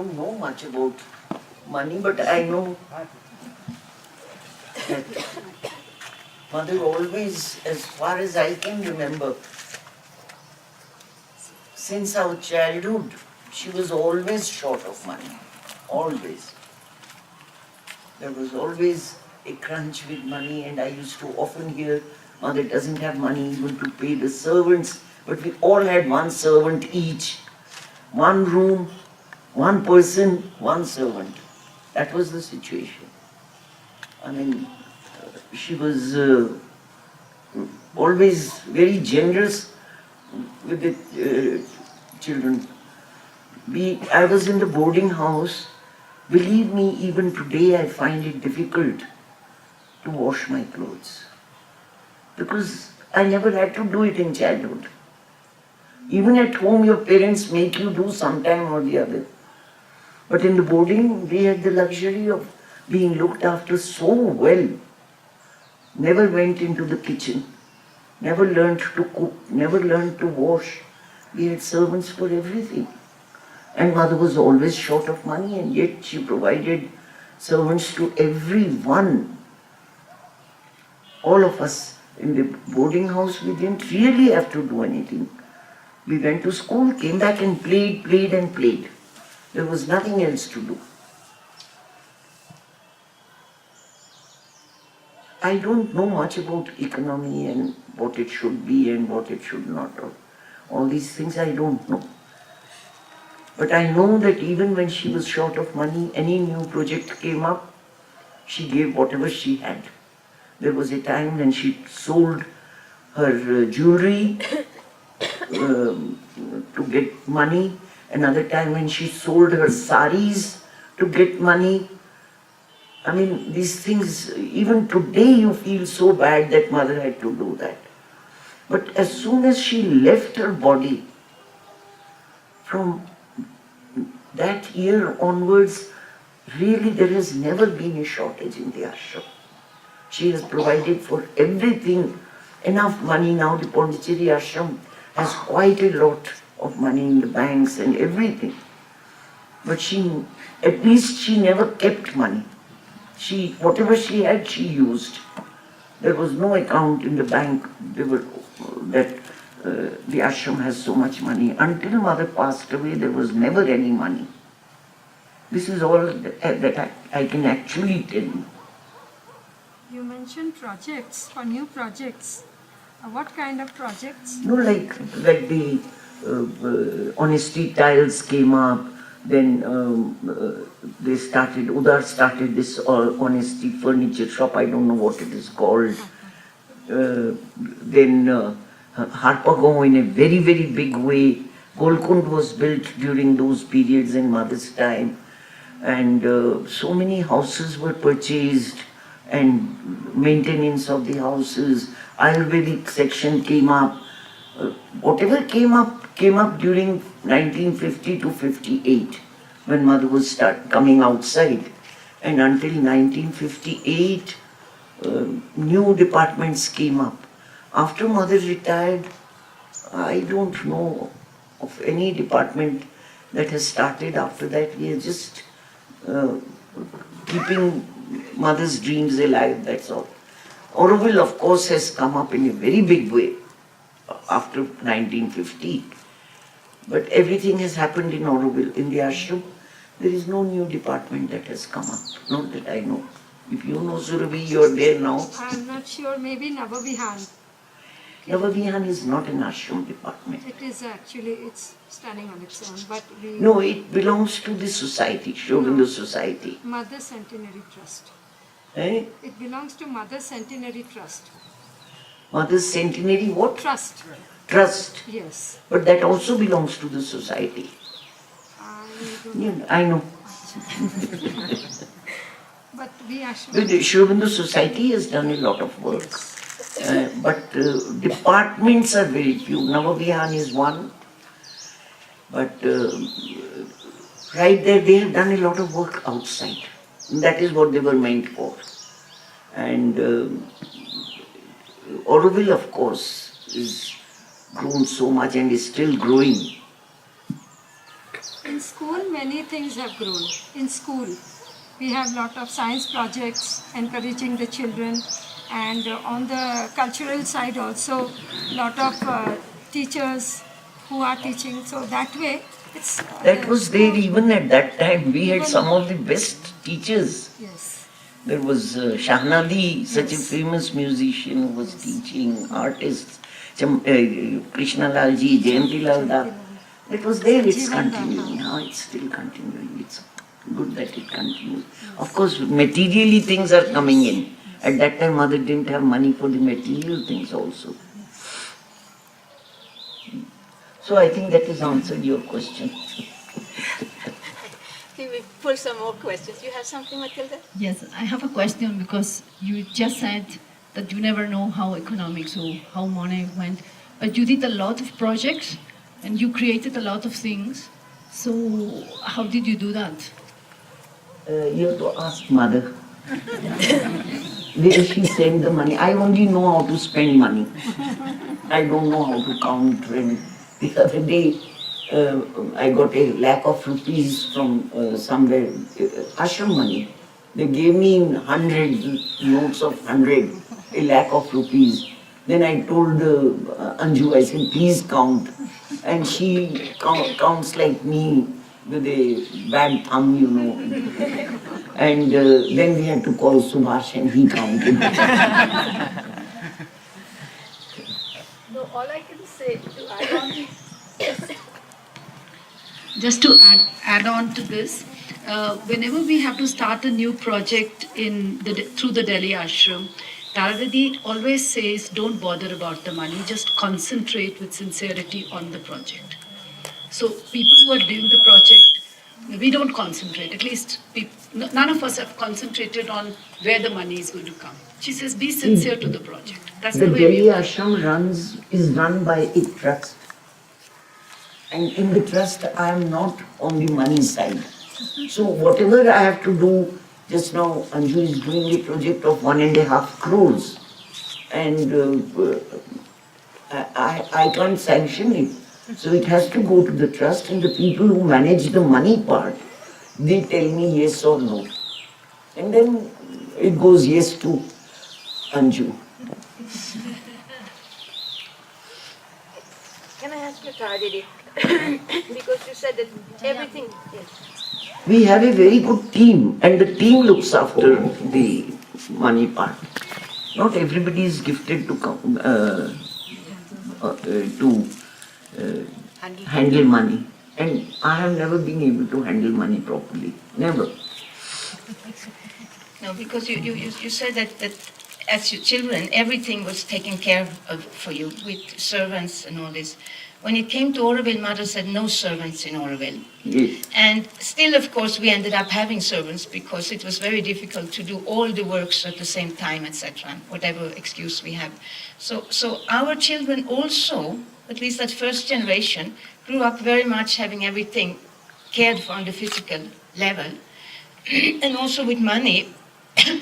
don't know much about money, but I know that Mother always, as far as I can remember, since our childhood, she was always short of money. Always. There was always a crunch with money, and I used to often hear, Mother doesn't have money even to pay the servants, but we all had one servant each. One room, one person, one servant. That was the situation. I mean, she was always very generous with the children. I was in the boarding house. Believe me, even today I find it difficult to wash my clothes because I never had to do it in childhood. Even at home, your parents make you do sometime or the other. But in the boarding, we had the luxury of being looked after so well. Never went into the kitchen, never learned to cook, never learned to wash. We had servants for everything. And Mother was always short of money, and yet she provided servants to everyone. All of us in the boarding house, we didn't really have to do anything. We went to school, came back and played. There was nothing else to do. I don't know much about economy and what it should be and what it should not. All these things I don't know. But I know that even when she was short of money, any new project came up, she gave whatever she had. There was a time when she sold her jewelry to get money. Another time when she sold her saris to get money. I mean, these things, even today you feel so bad that Mother had to do that. But as soon as she left her body, from that year onwards, really there has never been a shortage in the ashram. She has provided for everything, enough money now. The Pondicherry ashram has quite a lot of money in the banks and everything. But at least she never kept money. Whatever she had, she used. There was no account in the bank that the ashram has so much money. Until Mother passed away, there was never any money. This is all that I can actually tell you. You mentioned projects, for new projects. What kind of projects? No, like the honesty tiles came up, then Udar started this honesty furniture shop, I don't know what it is called. Then Harpagon in a very, very big way. Golkund was built during those periods in Mother's time. And so many houses were purchased and maintenance of the houses. Ayurvedic section came up. Whatever came up during 1950 to 58 when Mother was coming outside. And until 1958, new departments came up. After Mother retired, I don't know of any department that has started after that. We are just keeping Mother's dreams alive, that's all. Aurobindo, of course, has come up in a very big way after 1950. But everything has happened in Aurobindo. In the ashram, there is no new department that has come up, not that I know. If you know Surabhi, you are there now. I'm not sure, maybe Navavihan. Navavihan is not an ashram department. It is actually, it's standing on its own, but we... No, it belongs to the society, Aurobindo Society. Mother Centenary Trust. Eh? It belongs to Mother Centenary Trust. Mother's Centenary what? Trust. Trust. Yes. But that also belongs to the society. I know. But we actually... The Aurobindo Society has done a lot of work. But departments are very few. Navavihan is one. But right there, they have done a lot of work outside. That is what they were meant for. And Aurobindo, of course, is grown so much and is still growing. In school, many things have grown. In school, we have lot of science projects encouraging the children, and on the cultural side also, lot of teachers who are teaching. So that way, it's That was there school- even at that time. We had Even- some of the best teachers. Yes. There was Shahnali, such a Yes. famous musician who was teaching artists. Krishna Lalji, Jayanti Lalda. It was there, it's Jeevan continuing. Dada. Now it's still continuing. It's good that it continues. Of course, materially things are coming in. At that time, mother didn't have money for the material things also. So I think that has answered your question. Can we pull some more questions? You have something, Matilda? Yes, I have a question because you just said that you never know how economics or how money went, but you did a lot of projects and you created a lot of things. So how did you do that? You have to ask mother. Where she sent the money. I only know how to spend money. I don't know how to count. And the other day, I got a lakh of rupees from somewhere, Ashram money. They gave me 100 notes of 100, a lakh of rupees. Then I told Anju, I said, please count. And she counts like me with a bad thumb, you know. And then we had to call Subhash and he counted. No, all I can say to add on Just to add on to this, whenever we have to start a new project through the Delhi Ashram, Taradadi always says, don't bother about the money, just concentrate with sincerity on the project. So people who are doing the project, we don't concentrate, at least none of us have concentrated on where the money is going to come. She says, be sincere to the project. That's The the way Delhi we Ashram is run by a trust. And in the trust, I am not on the money side. So whatever I have to do, just now Anju is doing a project of 1.5 crores. And I can't sanction it. So it has to go to the trust, and the people who manage the money part, they tell me yes or no. And then it goes yes to Anju. Can I ask you, Taradidi? Because you said that everything. Yes. We have a very good team, and the team looks after the money part. Not everybody is gifted to handle money, and I have never been able to handle money properly. Never. No, because you said that as your children, everything was taken care of for you with servants and all this. When it came to Aurobindo, mother said no servants in Aurobindo. Yes. And still, of course, we ended up having servants because it was very difficult to do all the works at the same time, etc., whatever excuse we have. So our children also, at least that first generation, grew up very much having everything cared for on the physical level. And also with money,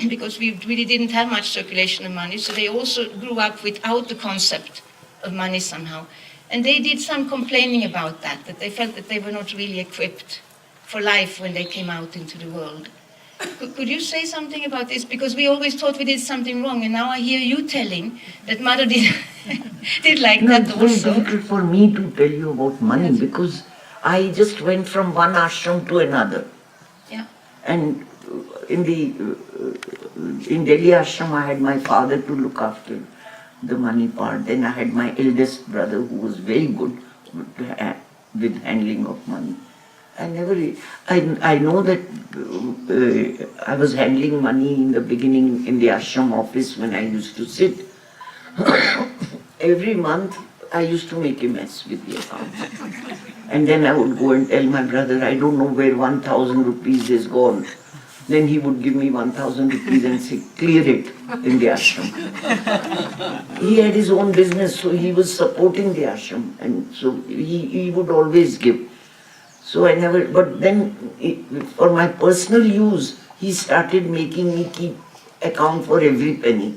because we really didn't have much circulation of money, so they also grew up without the concept of money somehow. And they did some complaining about that they felt that they were not really equipped for life when they came out into the world. Could you say something about this? Because we always thought we did something wrong, and now I hear you telling that mother did, did like No, that it's very also. difficult for me to tell you about money because I just went from one ashram to another. Yeah. And in Delhi ashram, I had my father to look after the money part. Then I had my eldest brother who was very good with handling of money. I know that I was handling money in the beginning in the ashram office when I used to sit. Every month I used to make a mess with the accounts. And then I would go and tell my brother, I don't know where 1,000 rupees is gone. Then he would give me 1,000 rupees and say, clear it in the ashram. He had his own business, so he was supporting the ashram, and so he would always give. So I never, but then for my personal use, he started making me keep account for every penny.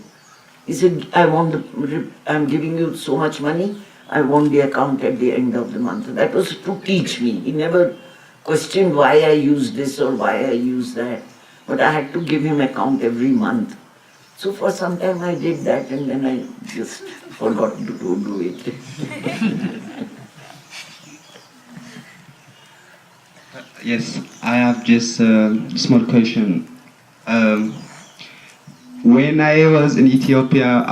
He said, I'm giving you so much money, I want the account at the end of the month. That was to teach me. He never questioned why I use this or why I use that. But I had to give him account every month. So for some time I did that and then I just forgot to do it. Yes, I have just a small question. When I was in Ethiopia,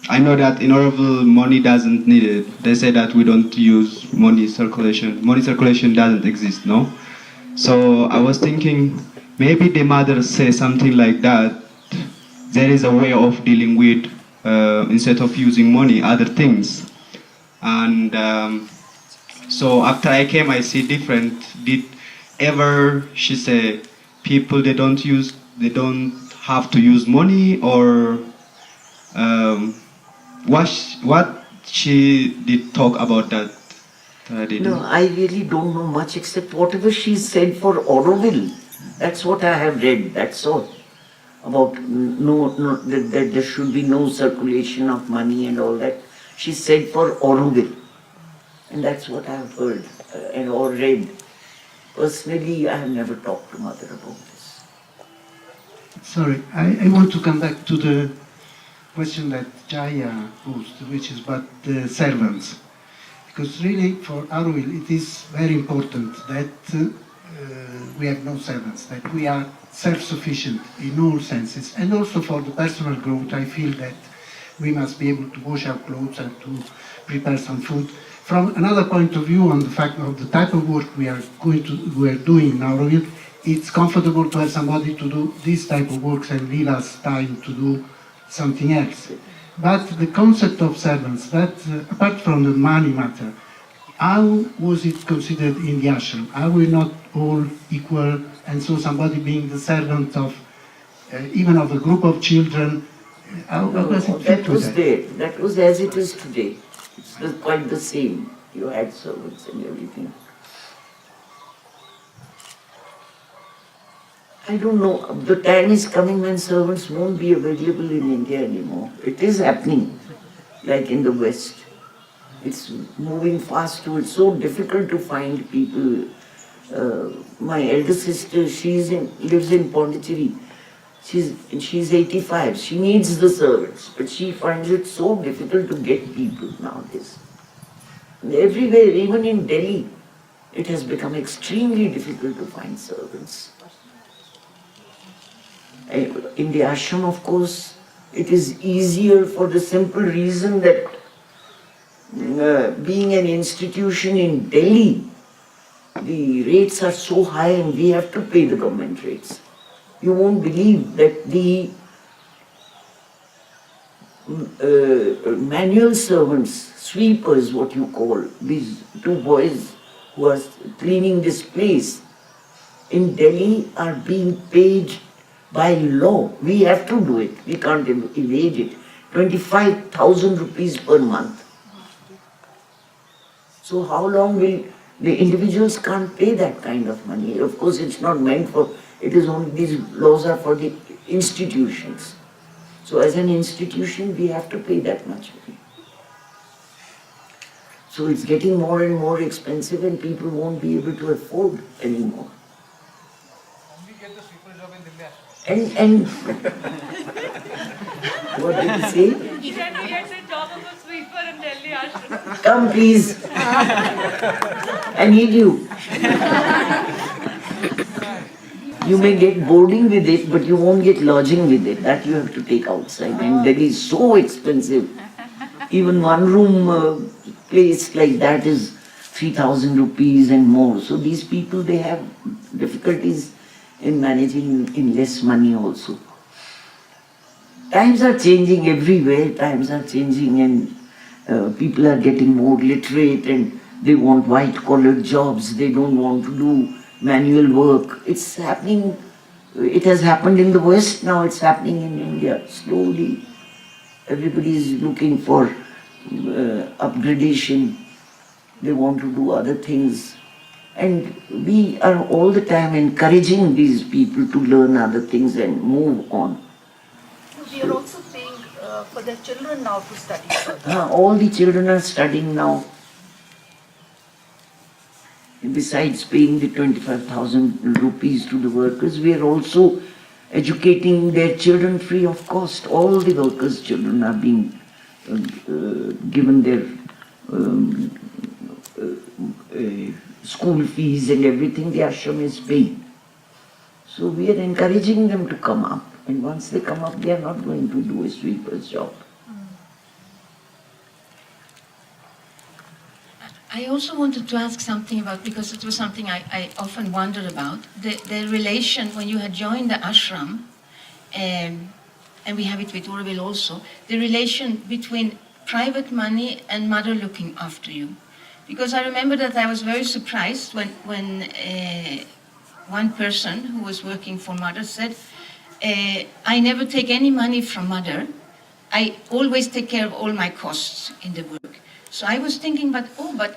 I know that in Aurobindo money doesn't need it. They say that we don't use money circulation. Money circulation doesn't exist, no? So I was thinking maybe the mother say something like that. There is a way of dealing with instead of using money, other things. And so after I came, I see different. Did ever she say people they don't have to use money or what she did talk about that? No, I really don't know much except whatever she said for Aurobindo. That's what I have read, that's all. About that there should be no circulation of money and all that. She said for Aurobindo. And that's what I have heard and or read. Personally, I have never talked to mother about this. Sorry, I want to come back to the question that Jaya posed, which is about the servants. Because really, for Aurobindo, it is very important that we have no servants, that we are self-sufficient in all senses. And also for the personal growth, I feel that we must be able to wash our clothes and to prepare some food. From another point of view, on the fact of the type of work we are doing in Aurobindo, it's comfortable to have somebody to do this type of work and leave us time to do something else. But the concept of servants, that apart from the money matter, how was it considered in the ashram? Are we not all equal? And so somebody being the servant of even of a group of children, how does it fit That with was that? there. That was as it is today. It's quite the same. You had servants and everything. I don't know. The time is coming when servants won't be available in India anymore. It is happening, like in the West. It's moving fast too. It's so difficult to find people. My elder sister, lives in Pondicherry. She's 85. She needs the servants, but she finds it so difficult to get people nowadays. And everywhere, even in Delhi, it has become extremely difficult to find servants. In the ashram, of course, it is easier for the simple reason that being an institution in Delhi, the rates are so high and we have to pay the government rates. You won't believe that the manual servants, sweepers, what you call, these two boys who are cleaning this place, in Delhi are being paid by law. We have to do it. We can't evade it. 25,000 rupees per month. So how long will the individuals can't pay that kind of money? Of course, it's not meant for, it is only, these laws are for the institutions. So as an institution, we have to pay that much money. So it's getting more and more expensive and people won't be able to afford anymore. And what did you say? Can we get the job of a sweeper in Delhi Ashram? Come please. I need you. You may get boarding with it, but you won't get lodging with it. That you have to take outside. And Delhi is so expensive. Even one room place like that is 3,000 rupees and more. So these people, they have difficulties in managing in less money also. Times are changing everywhere. Times are changing and people are getting more literate and they want white-collar jobs. They don't want to do manual work. It's happening. It has happened in the West, now it's happening in India. Slowly, everybody is looking for upgradation. They want to do other things. And we are all the time encouraging these people to learn other things and move on. We are also paying for their children now to study further. All the children are studying now. besides paying the 25,000 rupees to the workers, we are also educating their children free of cost. All the workers' children are being given their school fees and everything the ashram is paying. So we are encouraging them to come up, and once they come up, they are not going to do a sweeper's job. I also wanted to ask something about, because it was something I often wondered about, the relation when you had joined the ashram, and we have it with Aurobindo also, the relation between private money and mother looking after you. Because I remember that I was very surprised when one person who was working for mother said, I never take any money from mother. I always take care of all my costs in the work. So I was thinking, but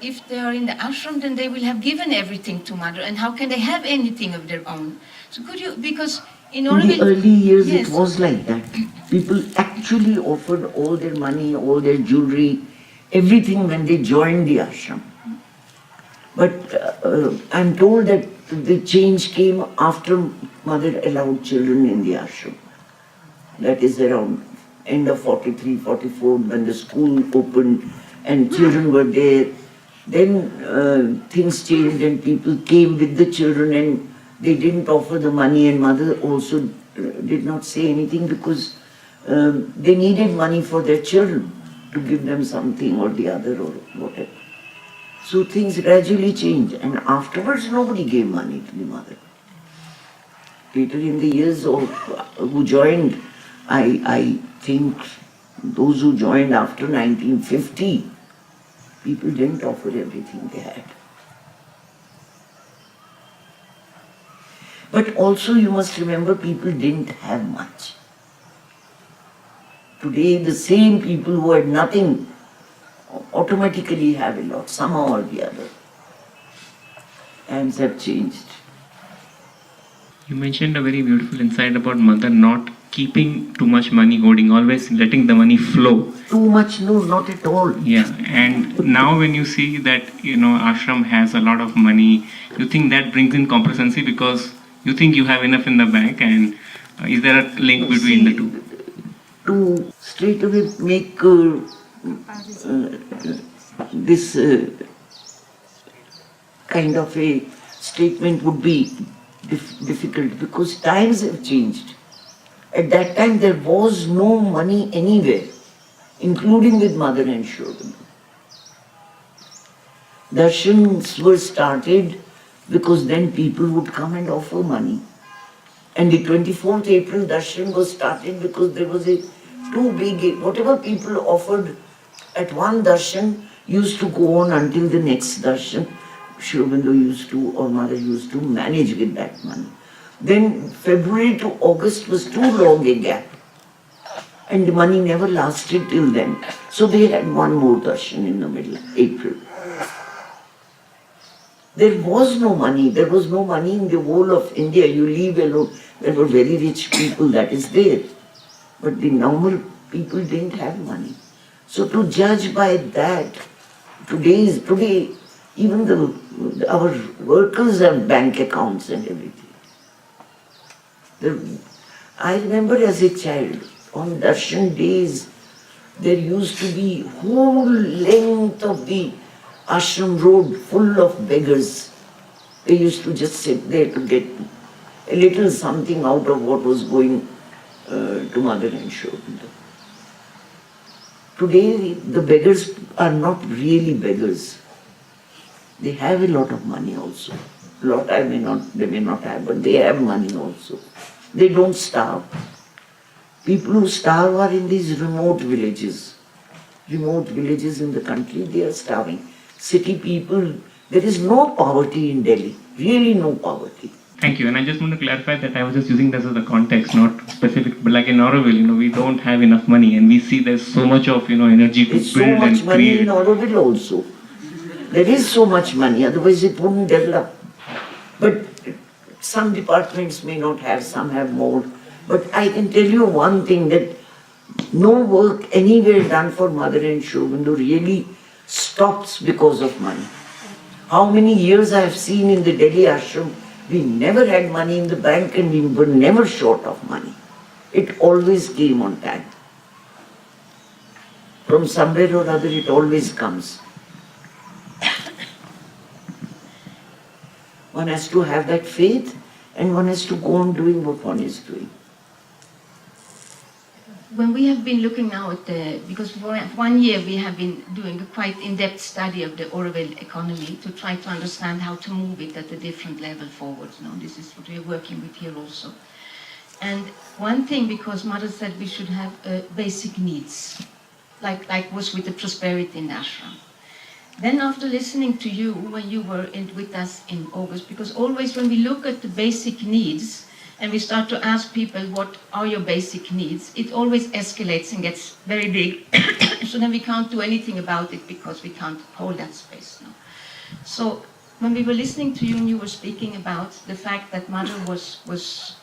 if they are in the ashram, then they will have given everything to mother, and how can they have anything of their own? So could you, because in Aurobindo... In the early years, yes. it was like that. People actually offered all their money, all their jewelry, everything when they joined the ashram. But I'm told that the change came after mother allowed children in the ashram. That is around end of 43, 44, when the school opened and children were there. Then things changed and people came with the children and they didn't offer the money, and mother also did not say anything because they needed money for their children to give them something or the other or whatever. So things gradually changed, and afterwards nobody gave money to the mother. Later in the years of who joined, I think those who joined after 1950, people didn't offer everything they had. But also you must remember, people didn't have much. Today the same people who had nothing automatically have a lot, somehow or the other. Times have changed. You mentioned a very beautiful insight about mother not keeping too much money hoarding, always letting the money flow. Too much? No, not at all. Yeah, and now when you see that, ashram has a lot of money, you think that brings in complacency because you think you have enough in the bank, and is there a link between the two? To straight away make this kind of a statement would be difficult because times have changed. At that time there was no money anywhere, including with mother and children. Darshans were started because then people would come and offer money. And the 24th April darshan was started because there was a too big, whatever people offered at one darshan used to go on until the next darshan. Aurobindo used to, or mother used to manage with that money. Then February to August was too long a gap. And the money never lasted till then. So they had one more darshan in the middle, April. There was no money. There was no money in the whole of India. You leave alone. There were very rich people, that is there. But the normal people didn't have money. So to judge by that, today, even our workers have bank accounts and everything. I remember as a child, on darshan days, there used to be whole length of the ashram road full of beggars. They used to just sit there to get a little something out of what was going to mother and Aurobindo. Today the beggars are not really beggars. They have a lot of money also. They may not have, but they have money also. They don't starve. People who starve are in these remote villages. Remote villages in the country, they are starving. City people, there is no poverty in Delhi. Really no poverty. Thank you. And I just want to clarify that I was just using this as a context, not specific. But like in Aurobindo, we don't have enough money, and we see there's so much of energy to There's build so much and money create. in Aurobindo also. There is so much money, otherwise it wouldn't develop. But some departments may not have, some have more. But I can tell you one thing, that no work anywhere done for mother and Aurobindo really stops because of money. How many years I have seen in the Delhi ashram, we never had money in the bank and we were never short of money. It always came on time. From somewhere or other it always comes. One has to have that faith and one has to go on doing what one is doing. When we have been looking now at because for 1 year we have been doing a quite in-depth study of the Aurobindo economy to try to understand how to move it at a different level forward. This is what we are working with here also. And one thing, because Mother said we should have basic needs, like was with the prosperity in Ashram. Then after listening to you, when you were with us in August, because always when we look at the basic needs, and we start to ask people, what are your basic needs? It always escalates and gets very big. So then we can't do anything about it because we can't hold that space now. So when we were listening to you and you were speaking about the fact that Mother was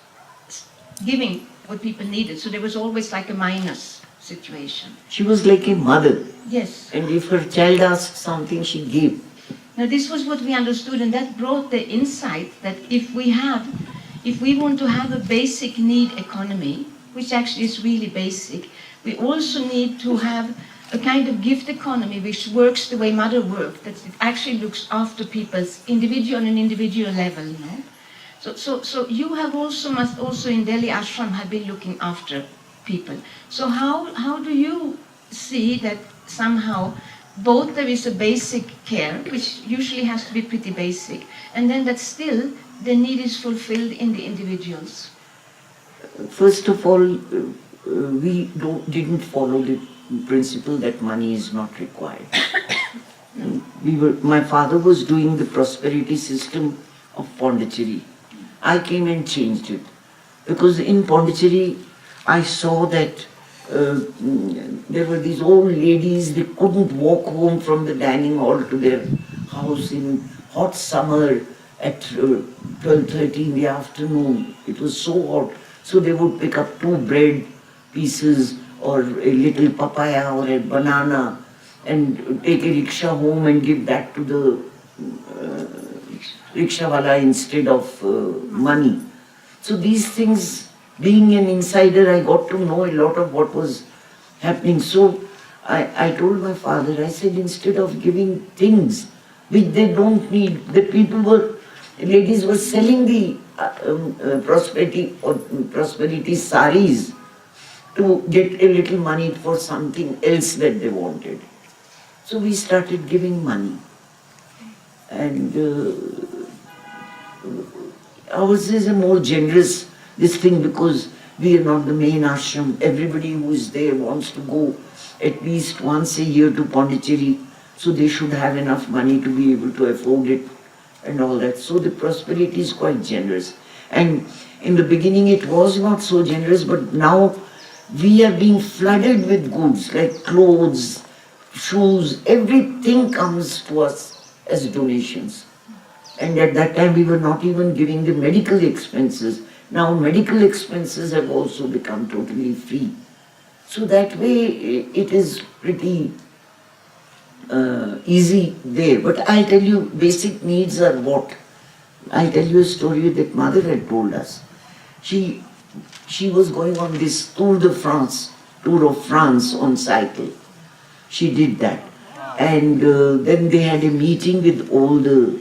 giving what people needed, so there was always like a minus situation. She was like a mother. Yes. And if her child asked something, she gave. Now this was what we understood, and that brought the insight that if we want to have a basic need economy, which actually is really basic, we also need to have a kind of gift economy which works the way Mother worked, that it actually looks after people's individual on an individual level, So you have must also in Delhi Ashram have been looking after people. So how do you see that somehow both there is a basic care, which usually has to be pretty basic, and then that still the need is fulfilled in the individuals? First of all, we didn't follow the principle that money is not required. My father was doing the prosperity system of Pondicherry. I came and changed it. Because in Pondicherry, I saw that there were these old ladies, they couldn't walk home from the dining hall to their house in hot summer at 12:30 in the afternoon. It was so hot. So they would pick up 2 bread pieces or a little papaya or a banana and take a rickshaw home and give that to the rickshawala instead of money. So these things, being an insider, I got to know a lot of what was happening. So I told my father, I said, instead of giving things which they don't need, ladies were selling the prosperity saris to get a little money for something else that they wanted. So we started giving money. And ours is a more generous thing because we are not the main ashram. Everybody who is there wants to go at least once a year to Pondicherry, so they should have enough money to be able to afford it and all that. So the prosperity is quite generous. And in the beginning it was not so generous, but now we are being flooded with goods like clothes, shoes, everything comes to us as donations. And at that time we were not even giving the medical expenses. Now medical expenses have also become totally free. So that way it is pretty easy there. But I'll tell you, basic needs are what? I'll tell you a story that Mother had told us. She was going on this Tour of France on cycle. She did that. And then they had a meeting with all the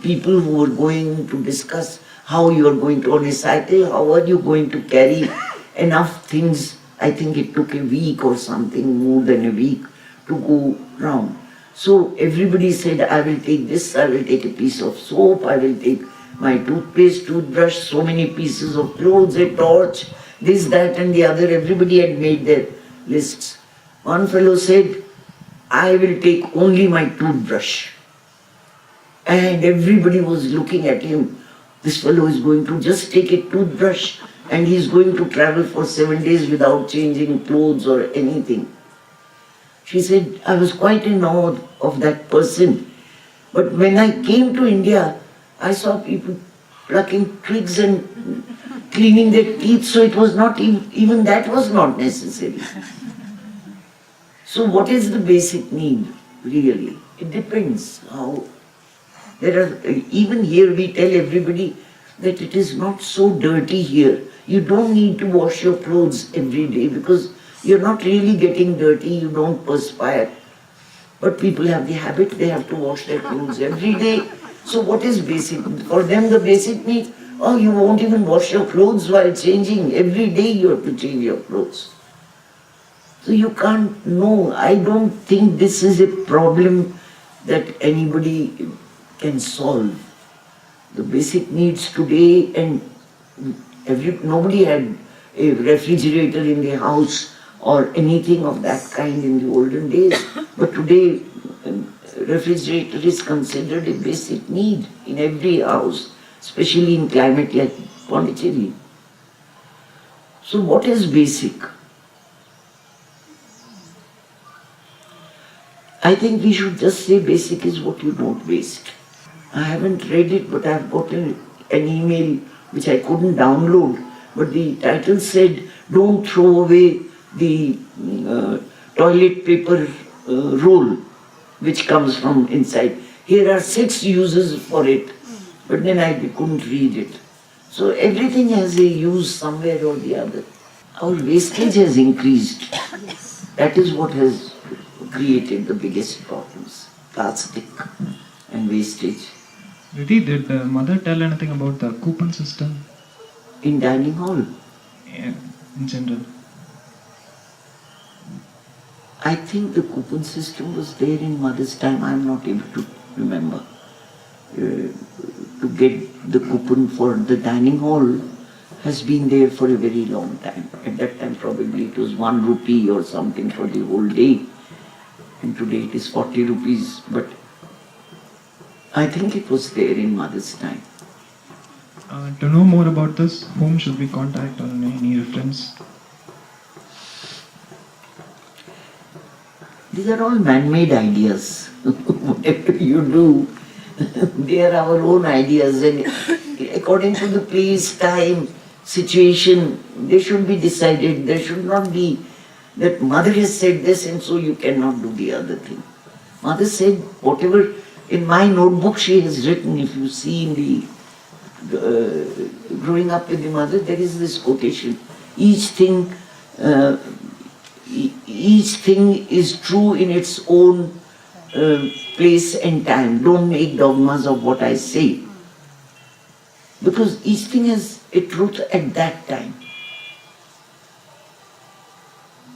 people who were going to discuss how you are going to on a cycle, how are you going to carry enough things. I think it took a week or something, more than a week, to go round. So everybody said, I will take this, I will take a piece of soap, I will take my toothpaste, toothbrush, so many pieces of clothes, a torch, this, that and the other. Everybody had made their lists. One fellow said, I will take only my toothbrush. And everybody was looking at him. This fellow is going to just take a toothbrush and he's going to travel for 7 days without changing clothes or anything. She said, I was quite in awe of that person. But when I came to India, I saw people plucking twigs and cleaning their teeth, so it was not even that was not necessary. So what is the basic need, really? It depends how There are, even here we tell everybody that it is not so dirty here. You don't need to wash your clothes every day because you're not really getting dirty, you don't perspire. But people have the habit, they have to wash their clothes every day. So what is basic? For them the basic need, oh, you won't even wash your clothes while changing. Every day you have to change your clothes. So you can't know. I don't think this is a problem that anybody can solve. The basic needs today, and nobody had a refrigerator in the house or anything of that kind in the olden days. But today, refrigerator is considered a basic need in every house, especially in climate like Pondicherry. So what is basic? I think we should just say basic is what you don't waste. I haven't read it, but I've gotten an email which I couldn't download, but the title said, don't throw away the toilet paper roll which comes from inside. Here are 6 uses for it, but then I couldn't read it. So everything has a use somewhere or the other. Our wastage has increased. That is what has created the biggest problems. Plastic and wastage. Didi, did mother tell anything about the coupon system? In dining hall? Yeah, in general. I think the coupon system was there in mother's time. I am not able to remember. To get the coupon for the dining hall has been there for a very long time. At that time probably it was 1 rupee or something for the whole day. And today it is 40 rupees. But I think it was there in mother's time. To know more about this, whom should we contact or any reference? These are all man-made ideas. Whatever you do, they are our own ideas, and according to the place, time, situation, they should be decided. There should not be that mother has said this and so you cannot do the other thing. Mother said whatever, in my notebook she has written, if you see in the growing up with the mother, there is this quotation, each thing is true in its own place and time. Don't make dogmas of what I say. Because each thing has a truth at that time.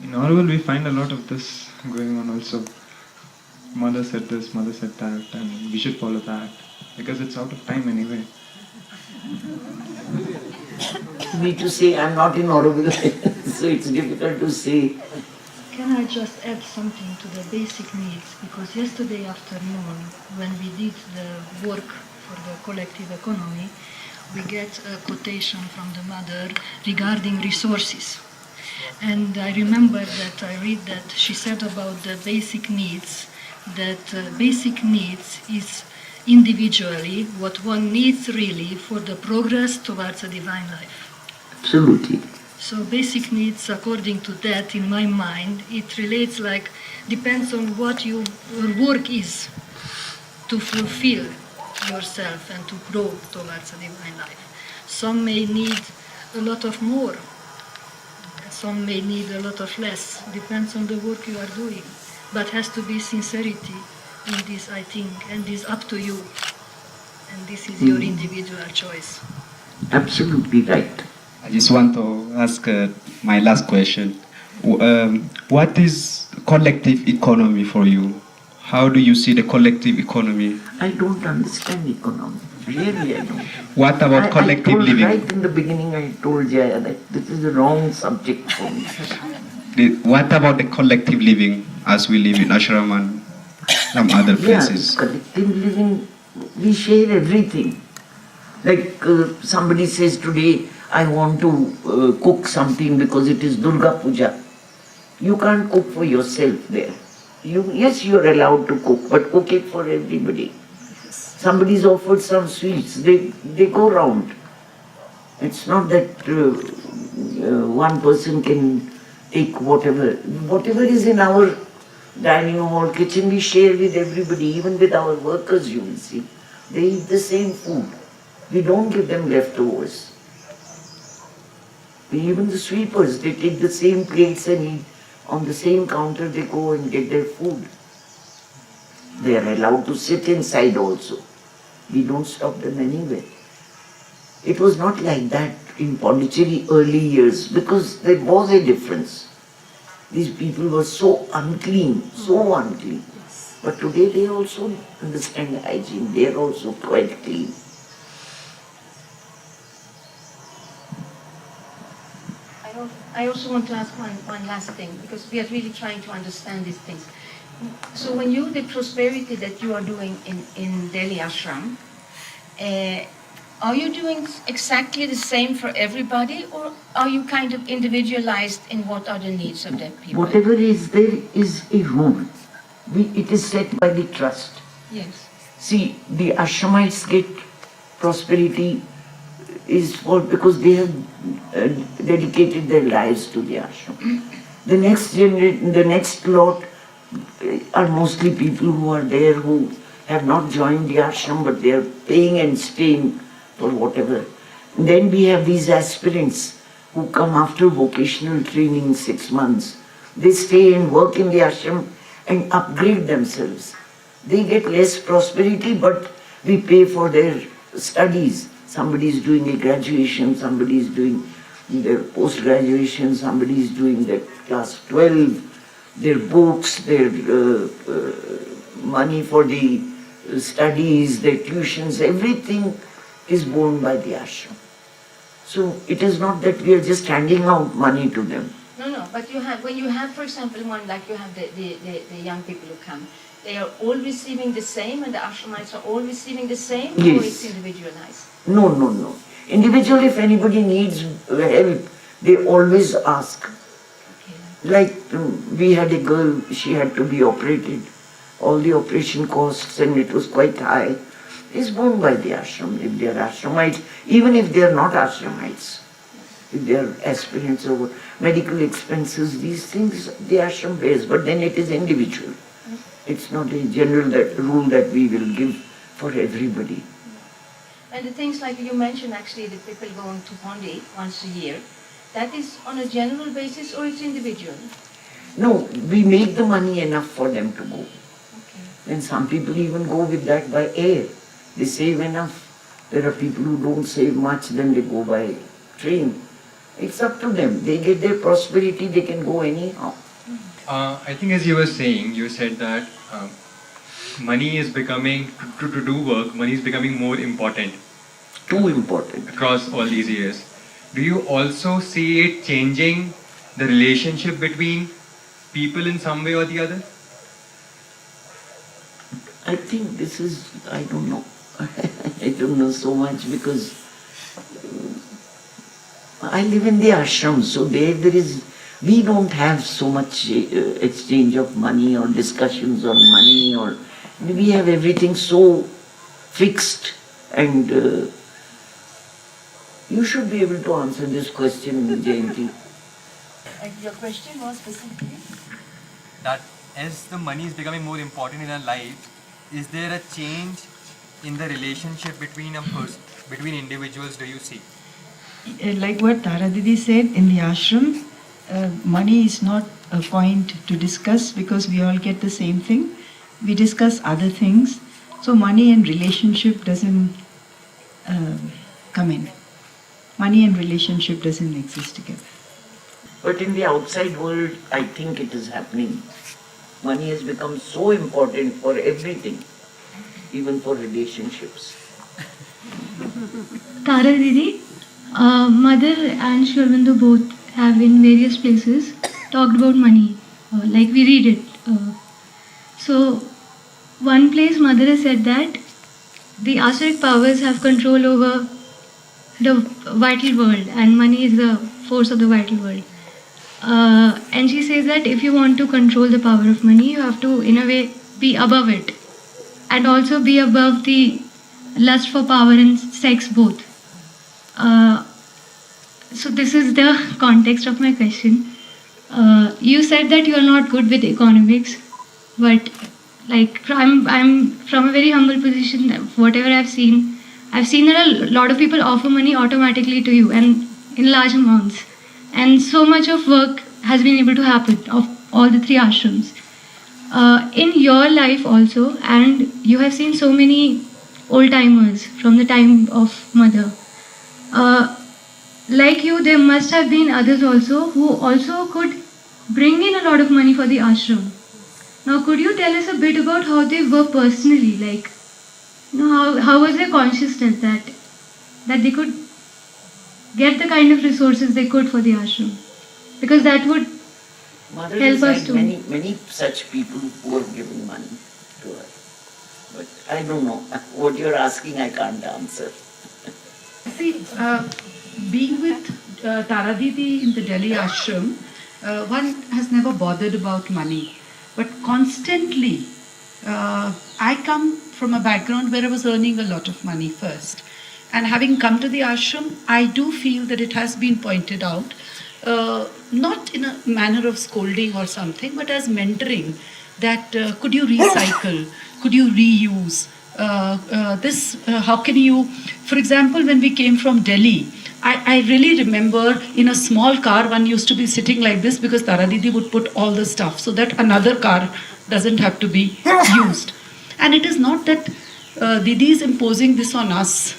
In Aurobindo we find a lot of this going on also. Mother said this, mother said that, and we should follow that. Because it's out of time anyway. Me to say I'm not in Aurobindo, so it's difficult to say. Can I just add something to the basic needs? Because yesterday afternoon, when we did the work for the collective economy, we get a quotation from the mother regarding resources. And I remember that I read that she said about the basic needs, that basic needs is individually what one needs really for the progress towards a divine life. Absolutely. So basic needs, according to that, in my mind, it relates like, depends on what your work is to fulfill yourself and to grow towards a divine life. Some may need a lot of more, some may need a lot of less, depends on the work you are doing. But has to be sincerity in this, I think, and this up to you. And this is your individual choice. Absolutely right. I just want to ask my last question. What is collective economy for you? How do you see the collective economy? I don't understand economy. Really, I don't. What about collective living? Right in the beginning, I told Jaya that this is the wrong subject for me. What about the collective living as we live in Ashram and some other places? Yeah, collective living, we share everything. Like somebody says today, I want to cook something because it is Durga Puja. You can't cook for yourself there. Yes, you are allowed to cook, but cook it for everybody. Somebody's offered some sweets, they go round. It's not that one person can take whatever is in our dining hall, kitchen, we share with everybody, even with our workers, you will see. They eat the same food. We don't give them leftovers. Even the sweepers, they take the same plates and eat. On the same counter they go and get their food. They are allowed to sit inside also. We don't stop them anywhere. It was not like that in Pondicherry early years because there was a difference. These people were so unclean, so unclean. But today they also understand hygiene. They are also quite clean. I also want to ask one last thing, because we are really trying to understand these things. So when you, the prosperity that you are doing in Delhi Ashram, are you doing exactly the same for everybody, or are you kind of individualized in what are the needs of the people? Whatever is there is a rule. It is set by the trust. Yes. See, the Ashramites get prosperity is for because they have dedicated their lives to the ashram. The next lot are mostly people who are there who have not joined the ashram, but they are paying and staying for whatever. Then we have these aspirants who come after vocational training 6 months. They stay and work in the ashram and upgrade themselves. They get less prosperity, but we pay for their studies. Somebody is doing a graduation, somebody is doing their post-graduation, somebody is doing their class 12, their books, their money for the studies, their tuitions, everything is borne by the ashram. So it is not that we are just handing out money to them. No, but when you have, for example, one like you have the young people who come, they are all receiving the same, and the ashramites are all receiving the same, Yes. or it's individualized? No. Individual, if anybody needs help, they always ask. Like we had a girl, she had to be operated. All the operation costs, and it was quite high, is borne by the ashram. If they are ashramites, even if they are not ashramites, if they are aspirants over medical expenses, these things the ashram pays, but then it is individual. It's not a general rule that we will give for everybody. And the things like you mentioned, actually, the people going to Pondi once a year, that is on a general basis, or it's individual? No, we make the money enough for them to go. Okay. And some people even go with that by air. They save enough. There are people who don't save much, then they go by train. It's up to them. They get their prosperity, they can go anyhow. I think as you were saying, you said that money is becoming, to do work, money is becoming more important. Too important. Across all these years. Do you also see it changing the relationship between people in some way or the other? I think this is, I don't know. I don't know so much because I live in the ashram, so we don't have so much exchange of money or discussions on money, or we have everything so fixed, and you should be able to answer this question, Jayanti. Your question was specifically? That as the money is becoming more important in our lives, is there a change in the relationship between between individuals, do you see? Like what Tara Didi said, in the ashram, money is not a point to discuss because we all get the same thing. We discuss other things. So money and relationship doesn't come in. Money and relationship doesn't exist together. But in the outside world, I think it is happening. Money has become so important for everything, even for relationships. Tara Didi, Mother and Sri Aurobindo both have in various places talked about money, like we read it. So, one place Mother has said that the asuric powers have control over the vital world, and money is the force of the vital world. And she says that if you want to control the power of money, you have to, in a way, be above it, and also be above the lust for power and sex both. So this is the context of my question. You said that you are not good with economics, but Like I'm from a very humble position. Whatever I've seen that a lot of people offer money automatically to you and in large amounts, and so much of work has been able to happen of all the three ashrams. In your life also, and you have seen so many old timers from the time of mother. Like you, there must have been others also who also could bring in a lot of money for the ashram. Now, could you tell us a bit about how they were personally? Like, how was their consciousness that they could get the kind of resources they could for the ashram? Because that would Mother help has us had to. many such people who have given money to her. But I don't know. What you're asking, I can't answer. See, being with Tara Didi in the Delhi ashram, one has never bothered about money. But constantly, I come from a background where I was earning a lot of money first. And having come to the ashram, I do feel that it has been pointed out, not in a manner of scolding or something, but as mentoring, that could you recycle, could you reuse, how can you, for example, when we came from Delhi, I really remember in a small car, one used to be sitting like this because Tara Didi would put all the stuff so that another car doesn't have to be used. And it is not that Didi is imposing this on us.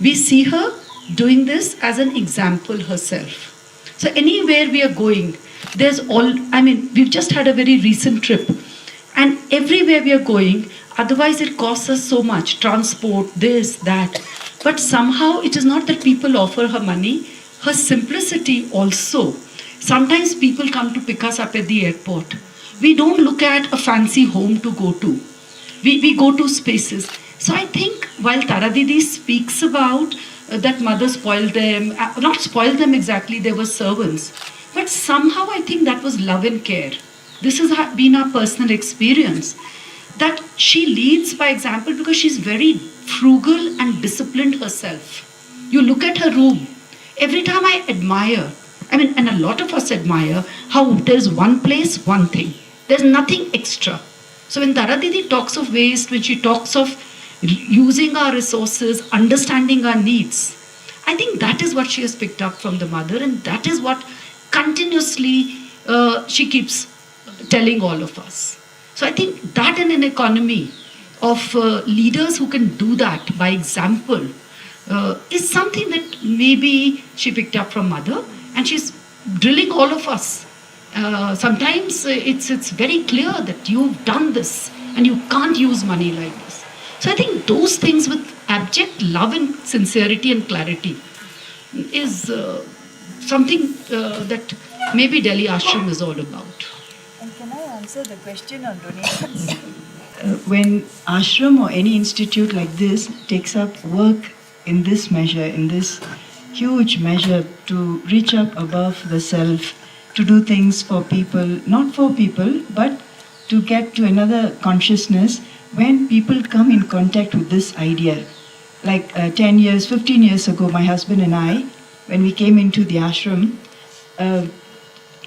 We see her doing this as an example herself. So anywhere we are going, we've just had a very recent trip. And everywhere we are going, otherwise it costs us so much, transport, this, that. But somehow it is not that people offer her money, her simplicity also. Sometimes people come to pick us up at the airport. We don't look at a fancy home to go to. We go to spaces. So I think while Tara Didi speaks about that mother spoiled them, not spoiled them exactly, they were servants. But somehow I think that was love and care. This has been our personal experience. That she leads by example because she's very frugal and disciplined herself. You look at her room. Every time I admire, and a lot of us admire, how there's one place, one thing. There's nothing extra. So when Tara Didi talks of waste, when she talks of using our resources, understanding our needs, I think that is what she has picked up from the mother, and that is what continuously she keeps telling all of us. So I think that in an economy of leaders who can do that by example is something that maybe she picked up from mother, and she's drilling all of us. Sometimes it's very clear that you've done this and you can't use money like this. So I think those things with abject love and sincerity and clarity is something that maybe Delhi Ashram is all about. And can I answer the question on donations? When ashram or any institute like this takes up work in this measure, in this huge measure to reach up above the self, to do things for people, not for people, but to get to another consciousness, when people come in contact with this idea, like 10 years, 15 years ago, my husband and I, when we came into the ashram,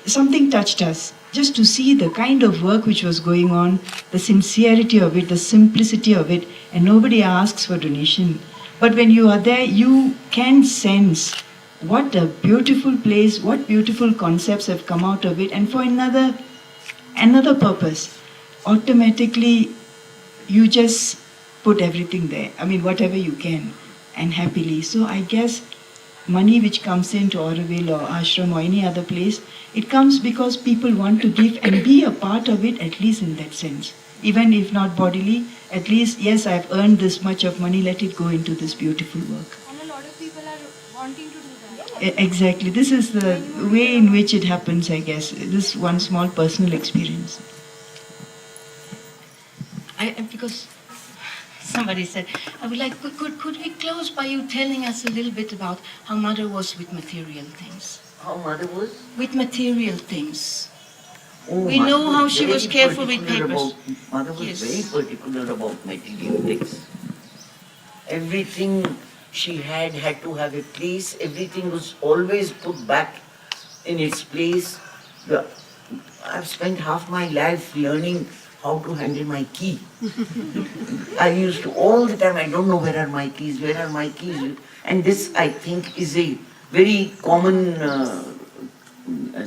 something touched us. Just to see the kind of work which was going on, the sincerity of it, the simplicity of it, and nobody asks for donation. But when you are there, you can sense what a beautiful place, what beautiful concepts have come out of it, and for another purpose. Automatically, you just put everything there. Whatever you can, and happily. So I guess money which comes into Aurobindo or Ashram or any other place, it comes because people want to give and be a part of it, at least in that sense. Even if not bodily, at least, yes, I've earned this much of money, let it go into this beautiful work. And a lot of people are wanting to do that. Exactly. This is the way in which it happens, I guess. This one small personal experience. Because somebody said, I would like, could we close by you telling us a little bit about how mother was with material things? How mother was? With material things. Oh, We know how she was careful with particular papers. Mother was Yes. very particular about material things. Everything she had to have a place. Everything was always put back in its place. I've spent half my life learning how to handle my key. I used to all the time, I don't know where are my keys, where are my keys. And this, I think, is a very common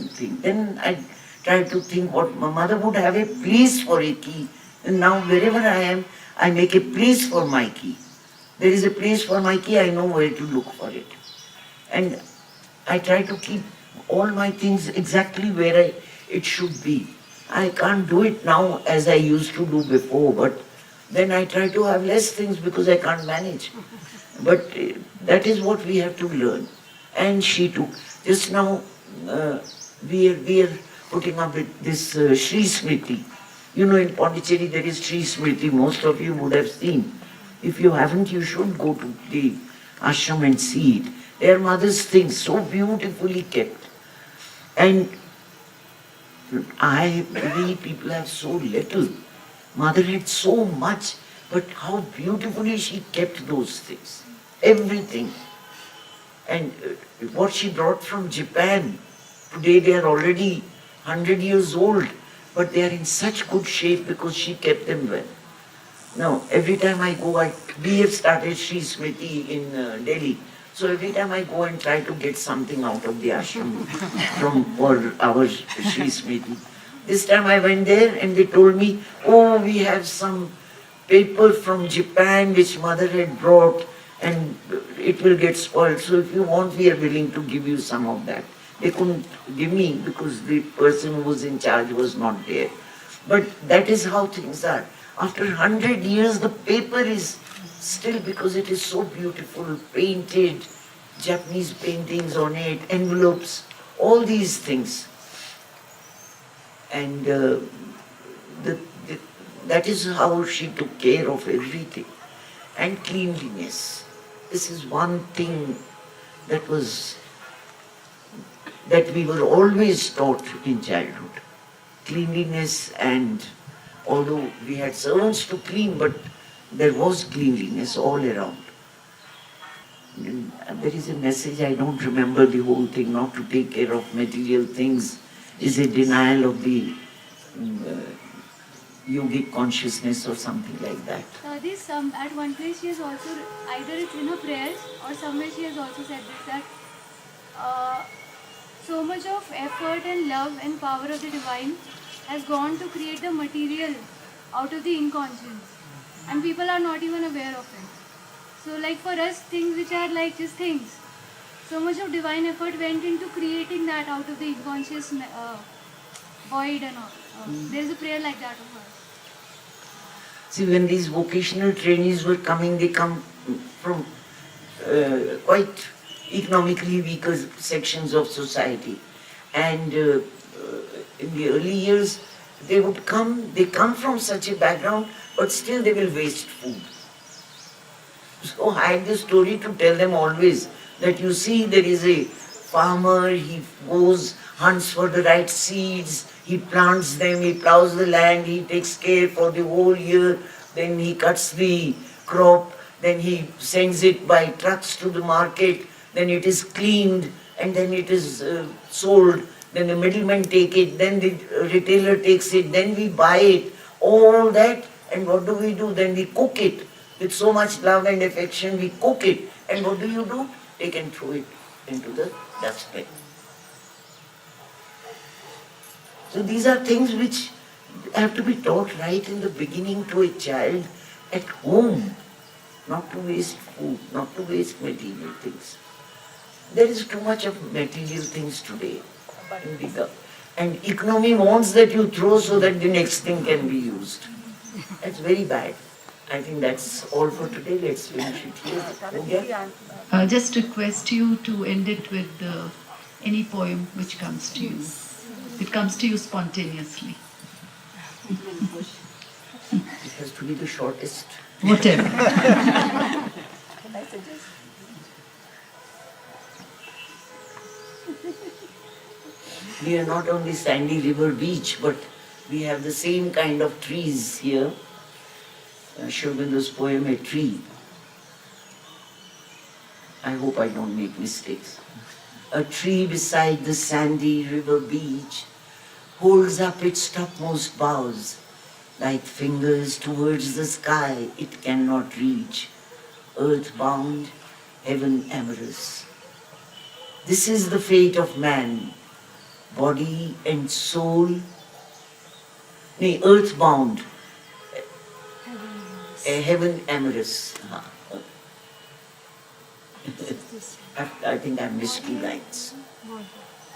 thing. Then I tried to think what my mother would have a place for a key. And now wherever I am, I make a place for my key. There is a place for my key, I know where to look for it. And I try to keep all my things exactly where it should be. I can't do it now as I used to do before, but then I try to have less things because I can't manage. But that is what we have to learn. And she too. Just now, we are putting up with this Sri Smriti. You know, in Pondicherry there is Sri Smriti. Most of you would have seen. If you haven't, you should go to the ashram and see it. Their mother's things so beautifully kept. And we people have so little. Mother had so much, but how beautifully she kept those things. Everything. And what she brought from Japan, today they are already 100 years old, but they are in such good shape because she kept them well. Now, every time I go, we have started Sri Smriti in Delhi. So every time I go and try to get something out of the ashram for our Sri Smriti. This time I went there and they told me, oh, we have some paper from Japan which mother had brought and it will get spoiled. So if you want, we are willing to give you some of that. They couldn't give me because the person who was in charge was not there. But that is how things are. After 100 years, the paper is still, because it is so beautiful, painted, Japanese paintings on it, envelopes, all these things. And that is how she took care of everything. And cleanliness. This is one thing that we were always taught in childhood. Cleanliness, and although we had servants to clean, but there was cleanliness all around. And there is a message, I don't remember the whole thing, not to take care of material things is a denial of the yogic consciousness or something like that. At one place she has also, either it's in her prayers or somewhere she has also said this, that so much of effort and love and power of the divine has gone to create the material out of the inconscience. And people are not even aware of it. So like for us, things which are like just things, so much of divine effort went into creating that out of the unconscious void and all. There is a prayer like that of us. See, when these vocational trainees were coming, they come from quite economically weaker sections of society. And in the early years, they come from such a background, but still they will waste food. So I had this story to tell them always, that you see there is a farmer, he goes, hunts for the right seeds, he plants them, he plows the land, he takes care for the whole year, then he cuts the crop, then he sends it by trucks to the market, then it is cleaned, and then it is sold, then the middlemen take it, then the retailer takes it, then we buy it, all that, and what do? Then we cook it. With so much love and affection, we cook it. And what do? Take and throw it into the dustbin. So these are things which have to be taught right in the beginning to a child at home. Not to waste food, not to waste material things. There is too much of material things today. And economy wants that you throw so that the next thing can be used. That's very bad. I think that's all for today. Let's finish it here. Okay? Just request you to end it with any poem which comes to you. It comes to you spontaneously. It has to be the shortest. Whatever. Can I suggest? We are not only sandy river beach, but we have the same kind of trees here. Aurobindo's poem, A Tree. I hope I don't make mistakes. A tree beside the sandy river beach holds up its topmost boughs like fingers towards the sky it cannot reach, earth-bound, heaven amorous. This is the fate of man, body and soul, nay, earth-bound, heaven amorous. I think I missed 2 lines.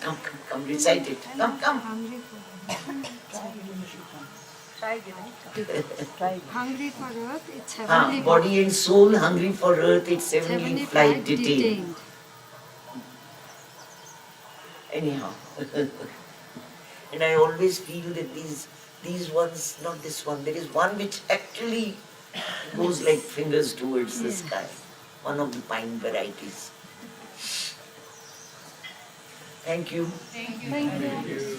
Come, recite it. Come. Hungry for earth, it's heavenly. Body and soul hungry for earth, its heavenly flight detained. Anyhow, and I always feel that these ones, not this one, there is one which actually goes like fingers towards the sky, one of the pine varieties. Thank you. Thank you.